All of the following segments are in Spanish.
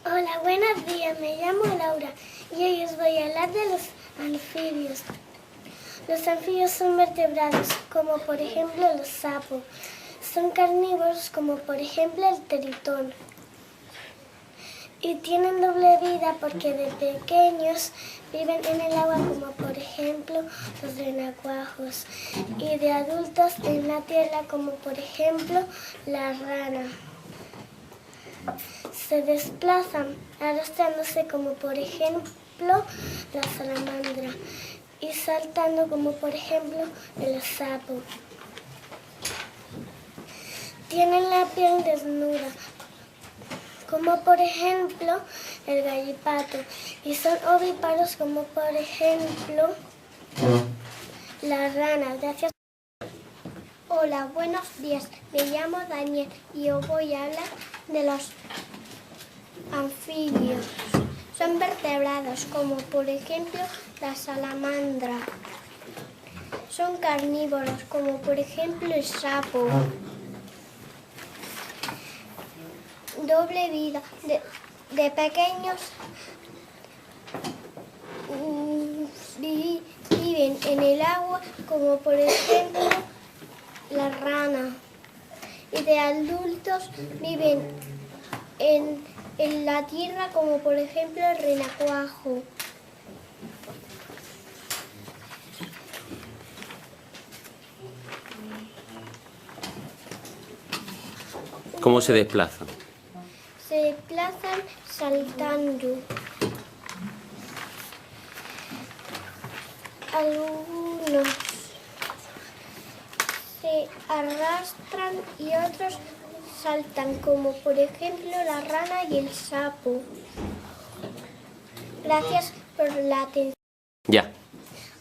Hola, buenos días, me llamo Laura y hoy os voy a hablar de los anfibios. Los anfibios son vertebrados, como por ejemplo los sapos. Son carnívoros, como por ejemplo el tritón. Y tienen doble vida porque de pequeños viven en el agua, como por ejemplo los renacuajos. Y de adultos en la tierra, como por ejemplo la rana. Se desplazan arrastrándose, como por ejemplo la salamandra, y saltando, como por ejemplo el sapo. Tienen la piel desnuda, como por ejemplo el gallipato, y son ovíparos, como por ejemplo la rana. Gracias. Hola, buenos días. Me llamo Daniel y os voy a hablar de los anfibios. Son vertebrados, como por ejemplo la salamandra. Son carnívoros, como por ejemplo el sapo. Doble vida. De pequeños viven en el agua, como por ejemplo la rana. Y de adultos viven en la tierra, como por ejemplo el renacuajo. ¿Cómo se desplazan? Se desplazan saltando. Algunos se arrastran y otros saltan, como por ejemplo la rana y el sapo. Gracias por la atención. Ya.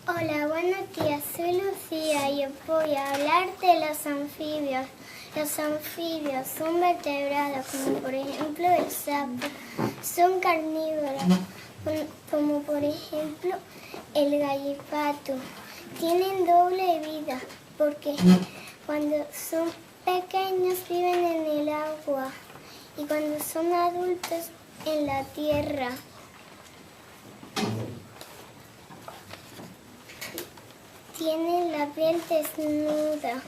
Hola, buenos días, soy Lucía y os voy a hablar de los anfibios. Los anfibios son vertebrados, como por ejemplo el sapo. Son carnívoros, como por ejemplo el gallipato. Tienen doble vida porque cuando son pequeños viven en el agua y cuando son adultos en la tierra. Tienen la piel desnuda.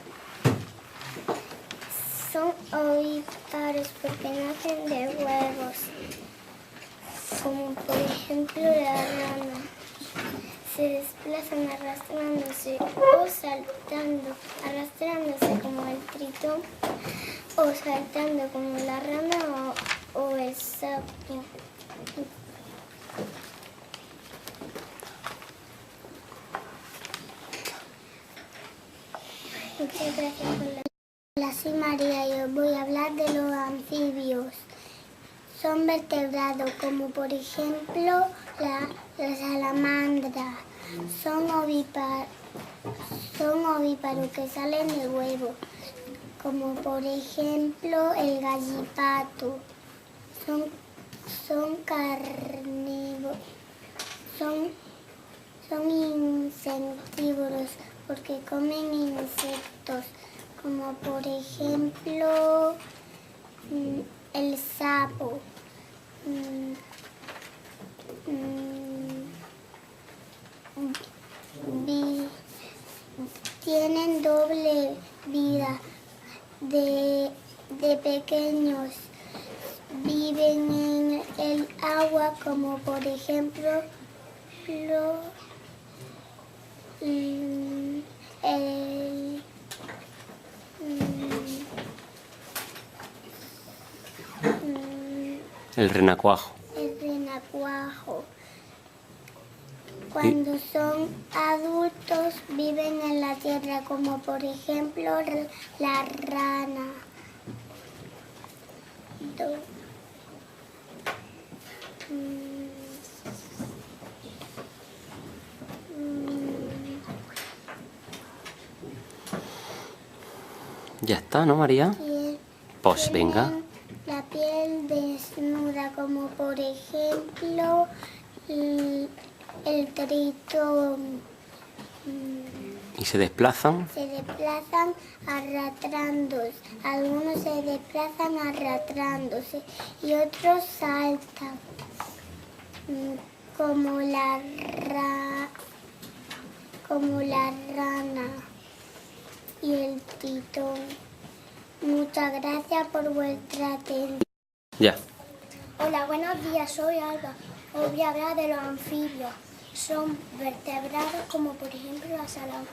Son ovíparos porque nacen de huevos, como por ejemplo la rana. Se desplazan arrastrándose o saltando, arrastrándose como el tritón o saltando como la rana o el sapo. Muchas gracias por la... Hola, soy María y os voy a hablar de los anfibios. Son vertebrados, como por ejemplo la salamandra. Son ovíparos que salen de huevo, como por ejemplo el gallipato. Son carnívoros, son insectívoros porque comen insectos, como por ejemplo el sapo. Tienen doble vida. De pequeños viven en el agua, como por ejemplo El renacuajo. el renacuajo. Cuando son adultos viven en la tierra, como por ejemplo la rana. Ya está, ¿no, María? Pues venga. Tienen la piel desnuda, como por ejemplo el tritón. ¿Y se desplazan? Se desplazan arrastrándose. Algunos se desplazan arrastrándose y otros saltan. Como la rana y el tritón. Muchas gracias por vuestra atención. Ya. Hola, buenos días, soy Alba. Os voy a hablar de los anfibios. Son vertebrados como por ejemplo la salamandra.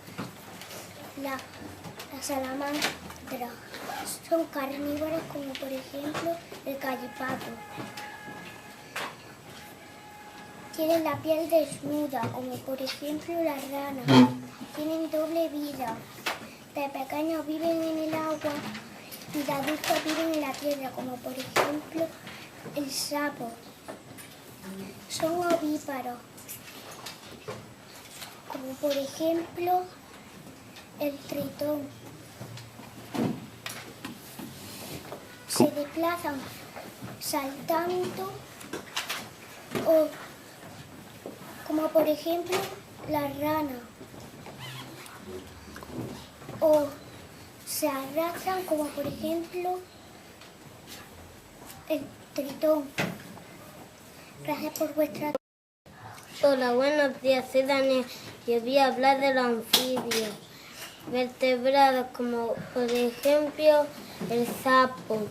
Son carnívoros como por ejemplo el gallipato. Tienen la piel desnuda como por ejemplo la rana. Tienen doble vida. De pequeños viven en el agua y de adultos viven en la tierra como por ejemplo el sapo. Son ovíparos, como por ejemplo el tritón. Se desplazan saltando o como por ejemplo la rana. O se arrastran como por ejemplo el tritón. Gracias por vuestra atención. Hola, buenos días, soy Daniel y os voy a hablar de los anfibios vertebrados como por ejemplo el sapo,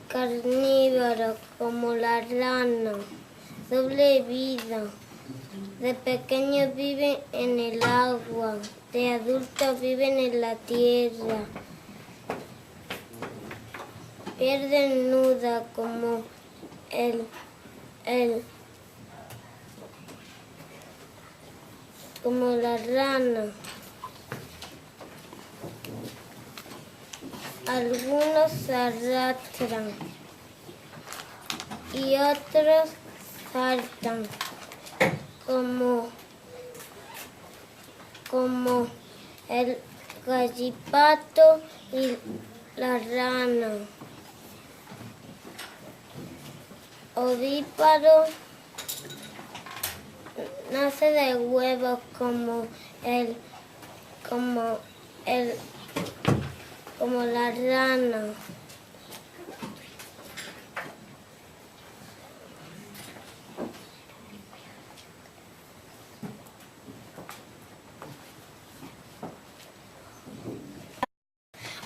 carnívoros como la rana, doble vida, de pequeños viven en el agua, de adultos viven en la tierra, piel desnuda como como la rana. Algunos se arrastran y otros saltan como el gallipato y la rana. Ovíparo nace de huevos como la rana.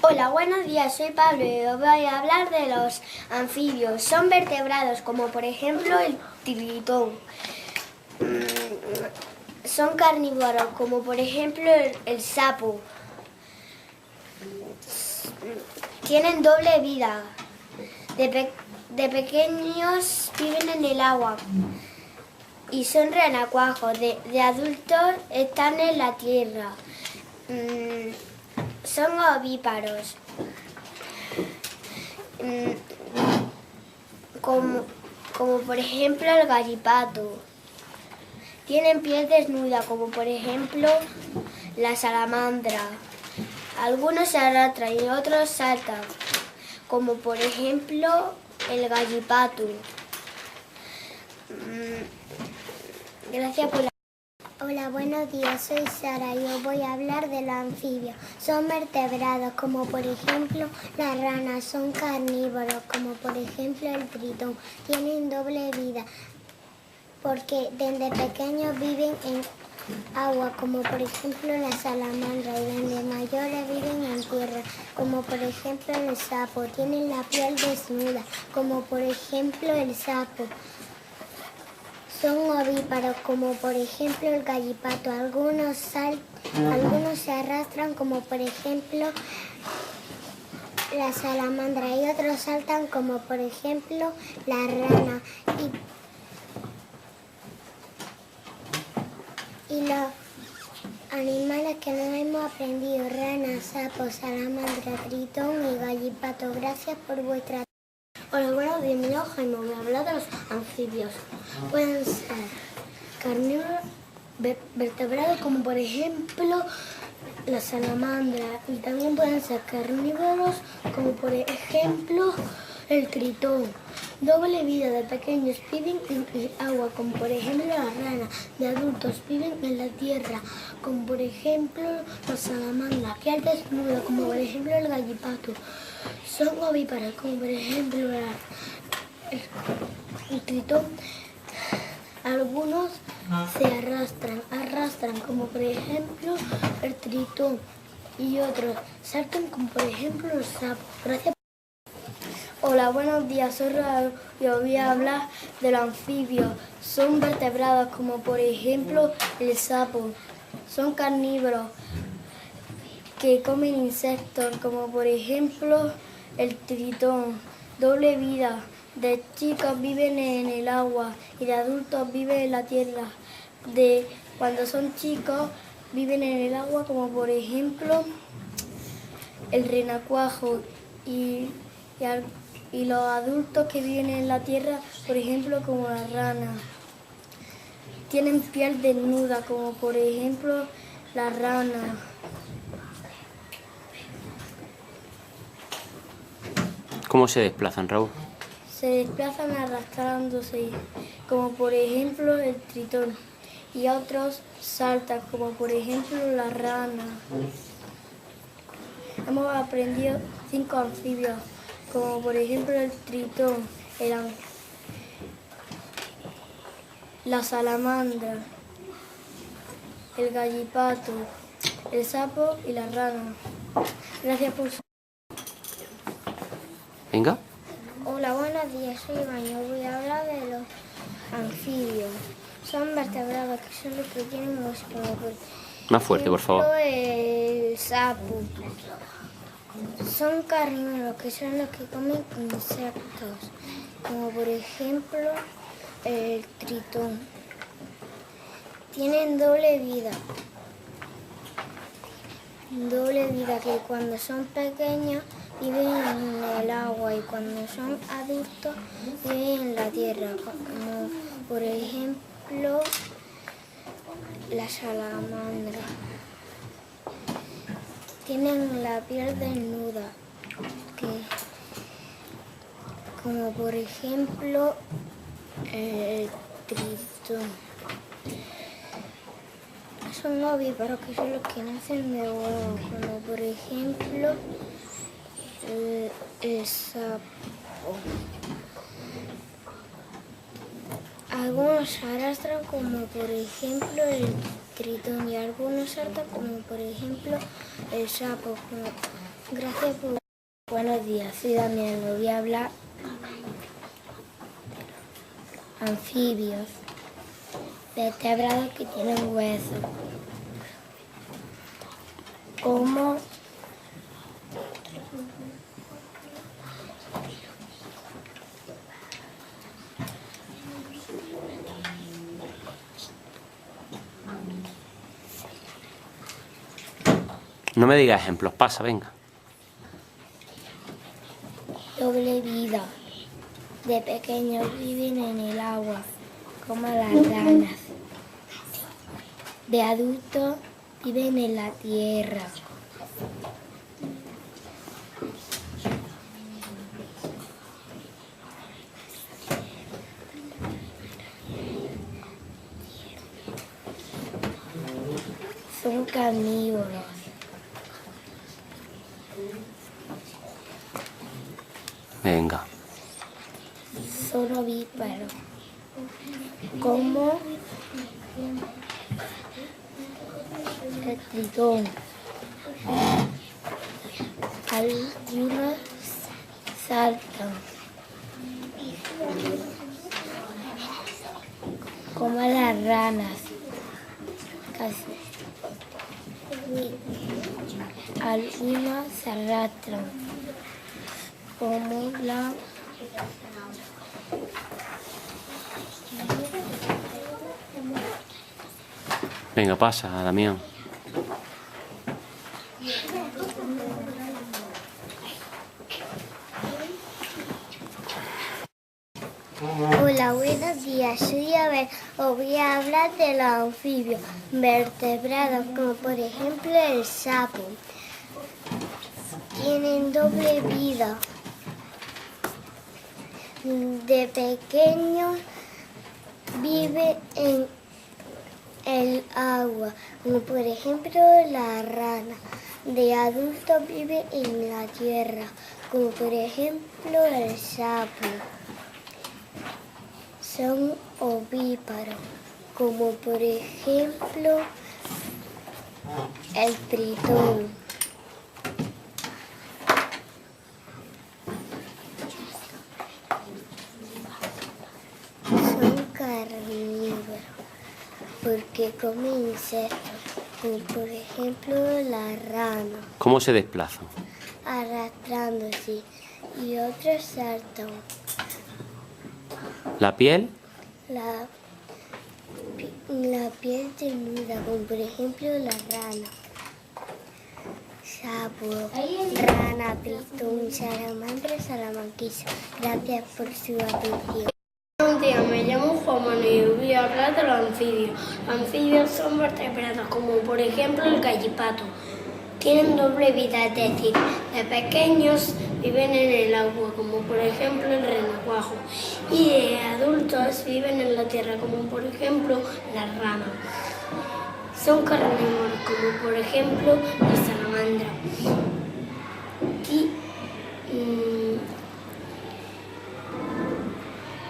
Hola, buenos días, soy Pablo y os voy a hablar de los anfibios. Son vertebrados como por ejemplo el tritón. Son carnívoros como por ejemplo el sapo. Tienen doble vida. De pequeños viven en el agua y son renacuajos. De adultos están en la tierra. Son ovíparos. Como por ejemplo el gallipato. Tienen piel desnuda, como por ejemplo la salamandra. Algunos se arrastran y otros saltan, como por ejemplo el gallipato. Gracias por la... Hola, buenos días, soy Sara y os voy a hablar de los anfibios. Son vertebrados, como por ejemplo las ranas. Son carnívoros, como por ejemplo el tritón. Tienen doble vida, porque desde pequeños viven en agua, como por ejemplo la salamandra, y desde mayores viven en tierra, como por ejemplo el sapo. Tienen la piel desnuda, como por ejemplo el sapo. Son ovíparos, como por ejemplo el gallipato. Algunos se arrastran, como por ejemplo la salamandra, y otros saltan, como por ejemplo la rana. Y los animales que no hemos aprendido: rana, sapo, salamandra, tritón y gallipato. Gracias por vuestra atención. Hola, buenos días, me llamo Jaime, voy a hablar de los anfibios. Pueden ser carnívoros vertebrados, como por ejemplo la salamandra, y también pueden ser carnívoros, como por ejemplo el tritón. doble vida. De pequeños viven en el agua, como por ejemplo la rana. De adultos viven en la tierra, como por ejemplo la salamandra. Piel desnuda, como por ejemplo el gallipato. Son ovíparos, como por ejemplo el tritón. Algunos se arrastran, como por ejemplo el tritón. Y otros saltan, como por ejemplo los sapos. Gracias. Hola, buenos días, soy Raúl y os voy a hablar de los anfibios. Son vertebrados como por ejemplo el sapo. Son carnívoros que comen insectos como por ejemplo el tritón. Doble vida. De chicos viven en el agua y de adultos viven en la tierra. De cuando son chicos viven en el agua como por ejemplo el renacuajo y los adultos que viven en la tierra, por ejemplo, como la rana. Tienen piel desnuda, como por ejemplo la rana. ¿Cómo se desplazan, Raúl? Se desplazan arrastrándose, como por ejemplo el tritón. Y otros saltan, como por ejemplo la rana. Hemos aprendido 5 anfibios, como por ejemplo el tritón, la salamandra, el gallipato, el sapo y la rana. Gracias por su... Venga. Hola, buenos días, soy Iván y os voy a hablar de los anfibios. Son vertebrados, que son los que tienen huesos, como por Más fuerte, por favor. el sapo. Son carnívoros, que son los que comen insectos, como por ejemplo el tritón. Tienen doble vida, que cuando son pequeños viven en el agua y cuando son adultos viven en la tierra, como por ejemplo la salamandra. Tienen la piel desnuda, como por ejemplo el tritón. Son ovíparos, que son los que nacen de huevos, como por ejemplo el sapo. Algunos se arrastran, como por ejemplo el tritón, y algunos saltan, como por ejemplo el sapo. Gracias por... Buenos días, soy Damián, os voy a hablar de anfibios, vertebrados que tienen huesos, como No me digas ejemplos, pasa, venga. doble vida. De pequeños viven en el agua, como las ranas. De adultos viven en la tierra. Son carnívoros. Venga. Son ovíparos, como el tritón. Algunos saltan, como las ranas. Algunos se arrastran, como la... Venga, pasa, Damián. Hola, buenos días. Soy Abel. Os voy a hablar de los anfibios vertebrados, como por ejemplo el sapo. Tienen doble vida. De pequeños vive en el agua, como por ejemplo la rana. De adultos vive en la tierra, como por ejemplo el sapo. Son ovíparos, como por ejemplo el tritón. Son carnívoros, porque comen insectos, como por ejemplo la rana, ¿Cómo se desplazan? arrastrándose, y otros saltan. ¿La piel? La piel desnuda, como por ejemplo la rana, sapo, rana, tritón, salamandra, salamanquesa. Gracias por su atención. Un día me llamo Juan Manuel y voy a hablar de los anfibios. Los anfibios son vertebrados, como por ejemplo el gallipato. Tienen doble vida, es decir, de pequeños viven en el agua, como por ejemplo el renacuajo, y de adultos viven en la tierra, como por ejemplo la rana. Son carnívoros, como por ejemplo la salamandra.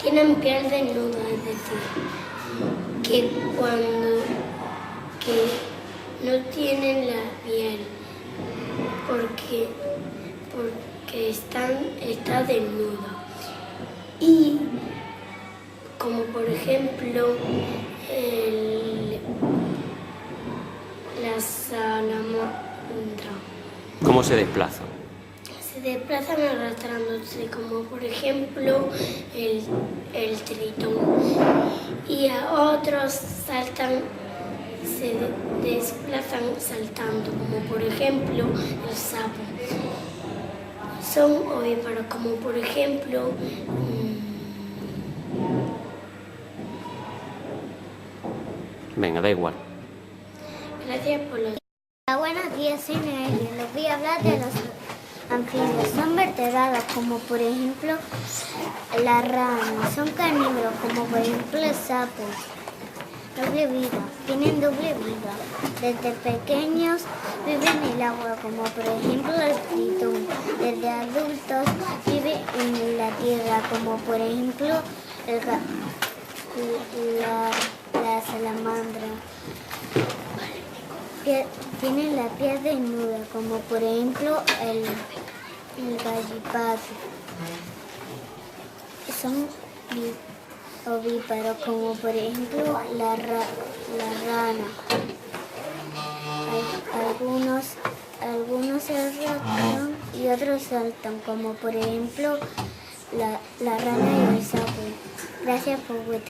Tienen piel desnuda, es decir, que no tienen la piel porque está desnuda. Y como por ejemplo la salamandra. ¿Cómo se desplazan? Se desplazan arrastrándose, como por ejemplo el tritón. Y a otros se desplazan saltando, como por ejemplo el sapo. Son ovíparos, como por ejemplo Venga, da igual. gracias por los... Buenos días, soy Noelia. Les voy a hablar de los anfibios. Son vertebrados, como por ejemplo la rana. Son carnívoros, como por ejemplo el sapo. Doble vida. Tienen doble vida. Desde pequeños viven en el agua, como por ejemplo el tritón. Desde adultos viven en la tierra, como por ejemplo la salamandra. Tienen la piel desnuda, como por ejemplo el gallipato. Son ovíparos, como por ejemplo la rana. Algunos se arrastran y otros saltan, como por ejemplo la rana y el sapo. Gracias por vuestra